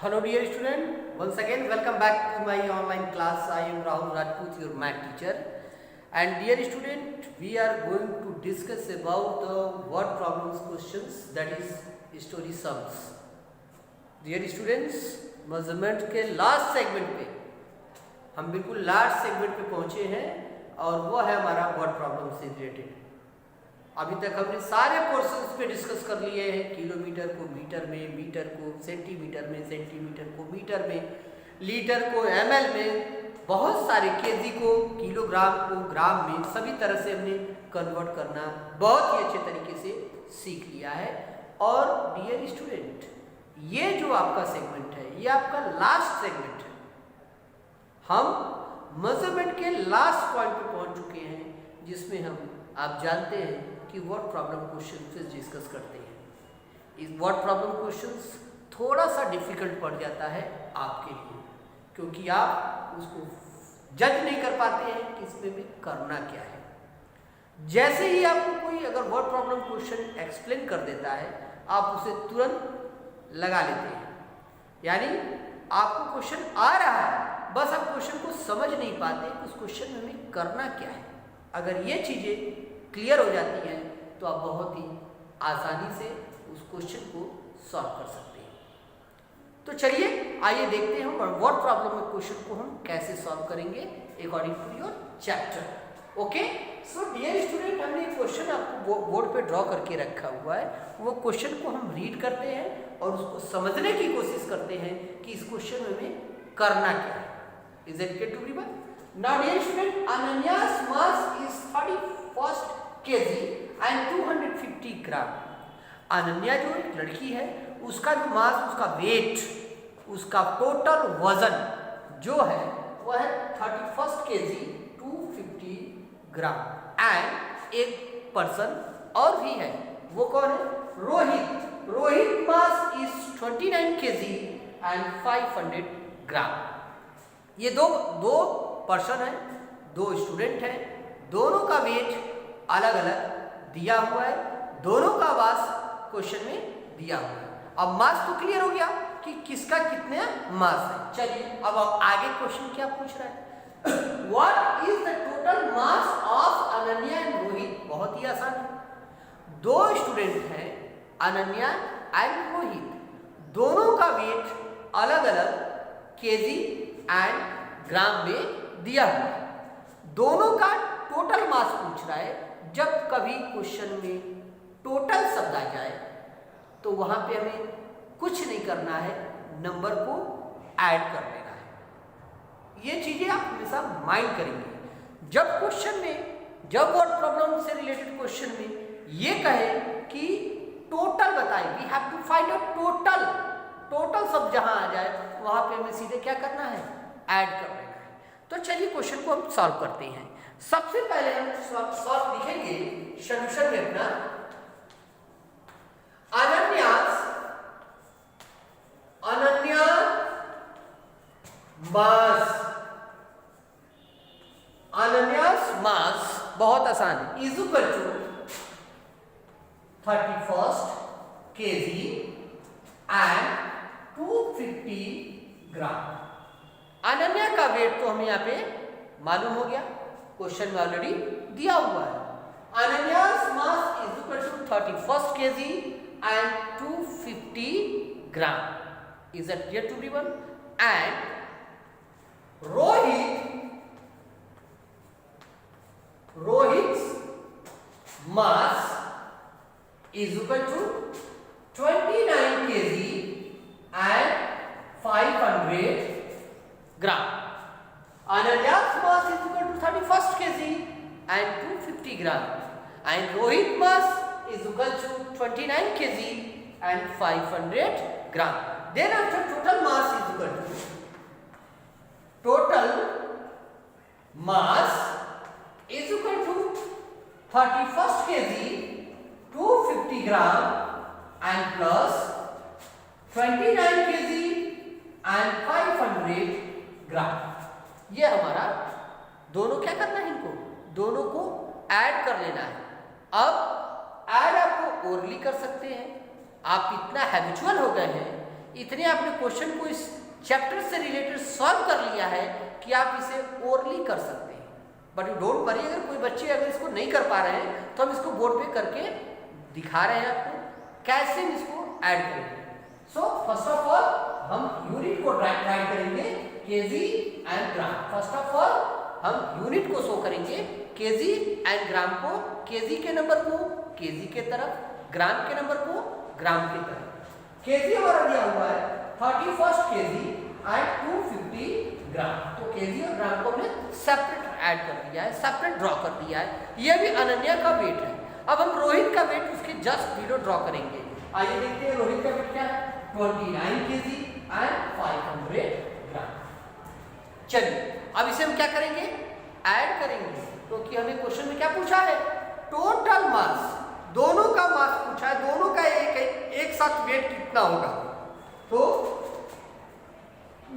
Hello dear student, once again welcome back to my online class. I am Rahul Rajput, your math teacher. And dear student, we are going to discuss about the word problems questions, that is story sums. Dear students, measurement के last segment पे हम बिल्कुल last segment पे पहुंचे हैं और वो है हमारा वर्ड प्रॉब्लम से रिलेटेड। अभी तक हमने सारे पोर्शंस पे डिस्कस कर लिए हैं, किलोमीटर को मीटर में, मीटर को सेंटीमीटर में, सेंटीमीटर को मीटर में, लीटर को ml में, बहुत सारे केजी को किलोग्राम को ग्राम में, सभी तरह से हमने कन्वर्ट करना बहुत ही अच्छे तरीके से सीख लिया है। और डियर स्टूडेंट, ये जो आपका सेगमेंट है ये आपका लास्ट सेगमेंट है। हम मेजरमेंट के लास्ट पॉइंट पे पहुंच चुके हैं जिसमें हम आप जानते हैं कि वर्ड प्रॉब्लम क्वेश्चन से डिस्कस करते हैं। इस वर्ड प्रॉब्लम क्वेश्चंस थोड़ा सा डिफिकल्ट पड़ जाता है आपके लिए, क्योंकि आप उसको जज नहीं कर पाते हैं कि इसमें भी करना क्या है। जैसे ही आपको कोई अगर वर्ड प्रॉब्लम क्वेश्चन एक्सप्लेन कर देता है आप उसे तुरंत लगा लेते हैं, यानी आपको क्वेश्चन आ रहा है, बस आप क्वेश्चन को समझ नहीं पाते कि उस क्वेश्चन में हमें करना क्या है। अगर ये चीज़ें क्लियर हो जाती हैं तो आप बहुत ही आसानी से उस क्वेश्चन को सॉल्व कर सकते हैं। तो चलिए आइए देखते हैं वर्ड प्रॉब्लम में क्वेश्चन को हम कैसे सॉल्व करेंगे according to your chapter. Okay, so dear student, हमने क्वेश्चन आपको बोर्ड पे ड्रॉ करके रखा हुआ है। वो क्वेश्चन को हम रीड करते हैं और उसको समझने की कोशिश करते हैं कि इस क्वेश्चन में हमें करना क्या है। Is it clear to everyone? Now dear student, Ananya's mass is 31 kg and 250 gram. Ananya जो एक लड़की है उसका जो मास, उसका वेट, उसका टोटल वजन जो है वह है 31 kg 250 ग्राम। एंड एक पर्सन और भी है, वो कौन है? Rohit. Rohit mass is 29 kg and 500 ग्राम। ये दो पर्सन है, दो स्टूडेंट हैं, दोनों का वेट अलग अलग दिया हुआ है, दोनों का मास क्वेश्चन में दिया हुआ है। अब मास तो क्लियर हो गया कि किसका कितना मास है। चलिए अब आगे क्वेश्चन क्या पूछ रहा है? What is the total mass of Ananya and Rohit? बहुत ही आसान है। दो स्टूडेंट हैं, अनन्या एंड रोहित, दोनों का वेट अलग अलग केजी एंड ग्राम में दिया हुआ है। दोनों का टोटल मास पूछ रहा है। जब कभी क्वेश्चन में टोटल शब्द आ जाए तो वहां पे हमें कुछ नहीं करना है, नंबर को ऐड कर देना है। ये चीजें आप हमेशा माइंड करेंगे। जब क्वेश्चन में, जब वर्ड प्रॉब्लम से रिलेटेड क्वेश्चन में ये कहे कि टोटल बताए, we have to find out total, total शब्द जहां आ जाए वहां पे हमें सीधे क्या करना है? ऐड कर देना है। तो चलिए क्वेश्चन को हम सॉल्व करते हैं। सबसे पहले हम सॉल्व लिखेंगे सॉल्यूशन में अपना। अनन्यास मास, अनन्यास मास बहुत आसान है, is equal to 31 kg and 250 gram. Ananya का वेट तो हमें यहाँ पे मालूम हो गया, क्वेश्चन में ऑलरेडी दिया हुआ है। Ananya's mass is equal to 31 kg and 250 gram. Is it clear to everyone? And Rohit mass is equal to 29 kg and 500 gram. Ananya's mass is equal to 31 kg and 250 gram, and Rohit mass is equal to 29 kg and 500 gram. Then after total mass is equal to, total mass is equal to 31 kg 250 gram and plus 29 kg and 500 gram. ये हमारा दोनों क्या करना है, इनको दोनों को add कर लेना है। अब ऐड आपको ओरली कर सकते हैं। आप इतना हैबिचुअल हो गए हैं इतने आपने क्वेश्चन को इस चैप्टर से रिलेटेड सॉल्व कर लिया है कि आप इसे ओरली कर सकते हैं। बट यू डोंट वरी, अगर कोई बच्चे अगर इसको नहीं कर पा रहे हैं तो हम इसको बोर्ड पे करके दिखा रहे हैं आपको कैसे हम इसको ऐड करेंगे। सो फर्स्ट ऑफ ऑल हम यूनिट को राइट करेंगे KG and gram. First of all हम यूनिट को शो करेंगे, केजी एंड ग्राम को, केजी के नंबर को केजी के तरफ, ग्राम के नंबर को ग्राम की तरफ। केजी हमारा दिया हुआ है 31 केजी एंड 250 ग्राम। तो केजी और ग्राम को हमने सेपरेट ऐड कर दिया है, सेपरेट ड्रॉ कर दिया है। यह भी अनन्या का वेट है। अब हम रोहित का वेट उसके जस्ट बिलो ड्रॉ करेंगे। आइए देखते हैं रोहित का वेट क्या है। 29 केजी एंड 500 ग्राम। चलिए अब इसे हम क्या करेंगे, ऐड करेंगे, क्योंकि हमें क्वेश्चन में क्या पूछा है, टोटल मास, दोनों का मास पूछा है, दोनों का एक साथ वेट कितना होगा। तो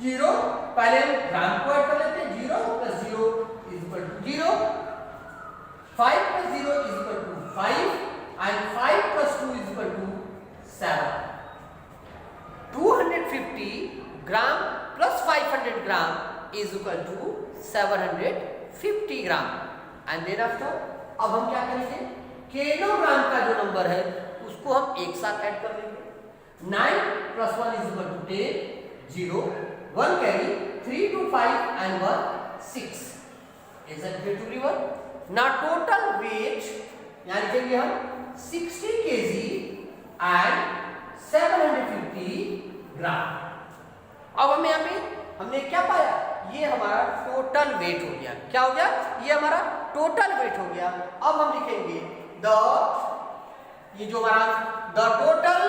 0, पहले हम ग्राम को ऐड कर लेते हैं। 0 + 0 = 0, 5 + 0 = 5 and 5 + 2 = 7। 250 gram plus 500 gram is equal to 750 gram. And then after अब हम क्या करेंगे, किलोग्राम का जो नंबर है उसको हम एक साथ ऐड कर लेंगे। 9 + 1 = 10, 0, 1 carry, 3 to 5 and 1 6। Is that clear to everyone? Now total weight यहाँ लिखेंगे हम 60 kg and 750 ग्राम। अब हमें यहाँ पे हमने क्या पाया, ये हमारा टोटल वेट हो गया। क्या हो गया, ये हमारा टोटल वेट हो गया। अब हम लिखेंगे ये जो हमारा the total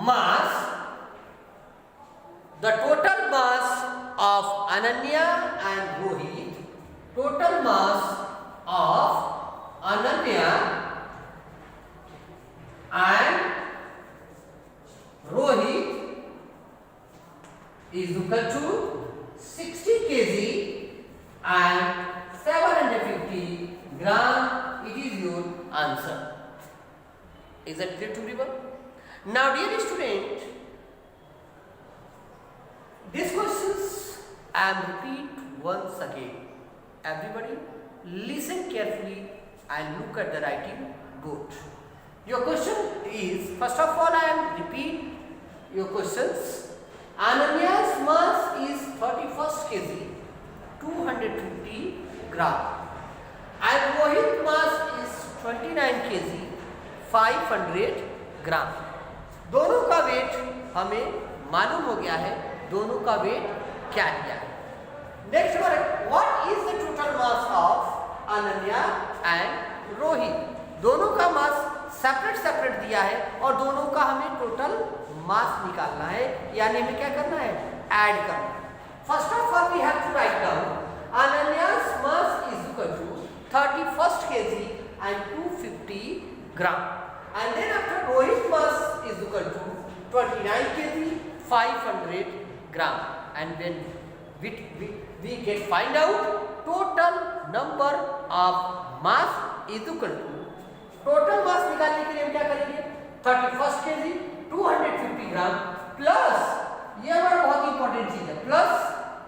mass of Ananya and Rohit, total mass of Ananya and Rohit is equal to 60 kg and 750 gram. It is your answer. Is that clear to everyone? Now dear student, these questions I am repeat once again. Everybody listen carefully and look at the writing board. Your question is, first of all I am repeat your questions. Ananya's mass is 31 kg, 250 gram, and Rohit mass is 29 kg, 500 gram. दोनों का wait हमें मालूम हो गया है, दोनों का wait क्या दिया है। Next word, what is the total mass of Ananya and Rohit. दोनों का मास सेपरेट दिया है और दोनों का हमें टोटल मास निकालना है, यानी हमें क्या करना है, ऐड करना है। First of all we have to write down Ananya's mass is equal to 31 kg and 250 gram, and then after Rohit mass is equal to 29 kg 500 gram, and then we get find out total number of mass is equal to, total mass निकालने के लिए हम क्या करेंगे, 31 kg 250 gram plus, ये हमारा बहुत important चीज है, प्लस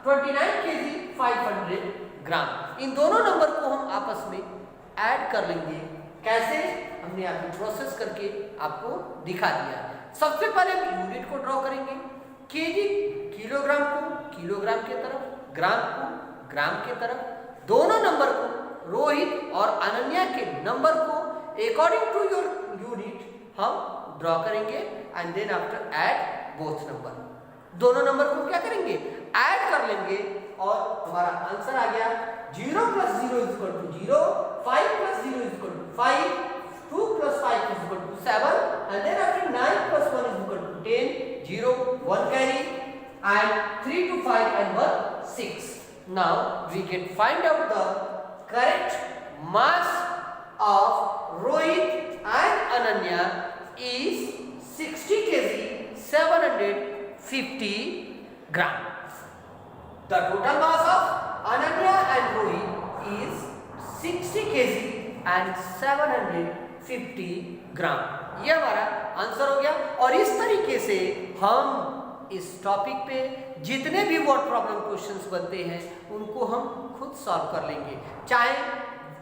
29 kg 500 ग्राम। इन दोनों नंबर को हम आपस में ऐड कर लेंगे। कैसे, हमने अभी प्रोसेस करके आपको दिखा दिया। सबसे पहले हम यूनिट को ड्रॉ करेंगे। केजी किलोग्राम को किलोग्राम के तरफ, ग्राम को ग्राम के तरफ, दोनों नंबर को रोहित और अनन्या के नंबर को अकॉर्डिंग टू योर यूनिट हम ड्रॉ करेंगे and then after add both number. दोनों नंबर को क्या करेंगे, ऐड कर लेंगे और हमारा आंसर आ गया 0 + 0 = 0, 5 + 0 = 5, 2 + 5 = 7, and then after 9 + 1 = 10, 0, 1 carry, and 3 to 5 and 1 6. Now we can find out the correct mass of Rohit and Ananya is 60 kg 750 gram. The total mass of Ananya and Rohit is 60 kg and 750 gram. ये हमारा answer हो गया। और इस तरीके से हम इस टॉपिक पे जितने भी वर्ड प्रॉब्लम क्वेश्चंस बनते हैं उनको हम खुद सॉल्व कर लेंगे, चाहे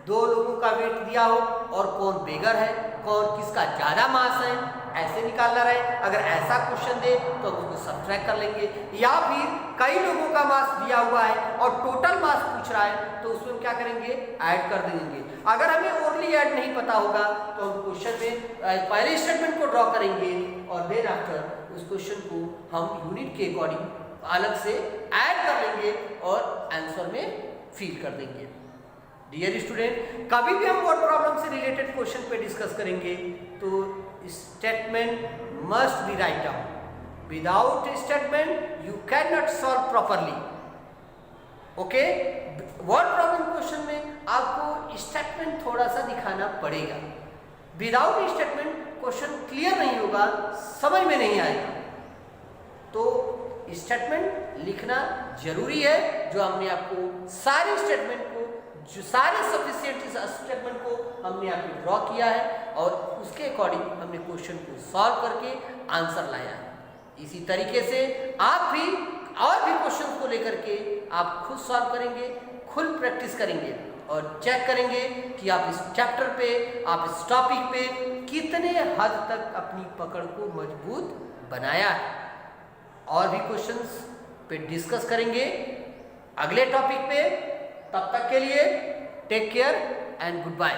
दो लोगों का वेट दिया हो और कौन बेगर है, कौन किसका ज़्यादा मास है, ऐसे निकालना रहे। अगर ऐसा क्वेश्चन दे तो हम उसको सब्ट्रैक्ट कर लेंगे, या फिर कई लोगों का मास दिया हुआ है और टोटल मास पूछ रहा है तो उसमें हम क्या करेंगे, ऐड कर देंगे। अगर हमें ओनली ऐड नहीं पता होगा तो हम क्वेश्चन में पहले स्टेटमेंट को ड्रॉ करेंगे और देन आफ्टर उस क्वेश्चन को हम यूनिट के अकॉर्डिंग अलग से ऐड कर लेंगे और आंसर में फिल कर देंगे। डियर स्टूडेंट, कभी भी हम वर्ड प्रॉब्लम से रिलेटेड क्वेश्चन पे डिस्कस करेंगे तो statement must be write down. Without statement you can not solve properly. Okay, word problem question में आपको स्टेटमेंट थोड़ा सा दिखाना पड़ेगा। विदाउट स्टेटमेंट क्वेश्चन क्लियर नहीं होगा, समझ में नहीं आएगा। तो स्टेटमेंट लिखना जरूरी है। जो हमने आपको सारे स्टेटमेंट को, जो सारे सफिशिएंट स्टेटमेंट को हमने आपको ड्रॉ किया है और उसके अकॉर्डिंग हमने क्वेश्चन को सॉल्व करके आंसर लाया है। इसी तरीके से आप भी और भी क्वेश्चन को लेकर के आप खुद सॉल्व करेंगे, खुद प्रैक्टिस करेंगे और चेक करेंगे कि आप इस चैप्टर पे, आप इस टॉपिक पे कितने हद तक अपनी पकड़ को मजबूत बनाया है। और भी क्वेश्चंस पे डिस्कस करेंगे अगले टॉपिक पे। तब तक के लिए take care and good bye.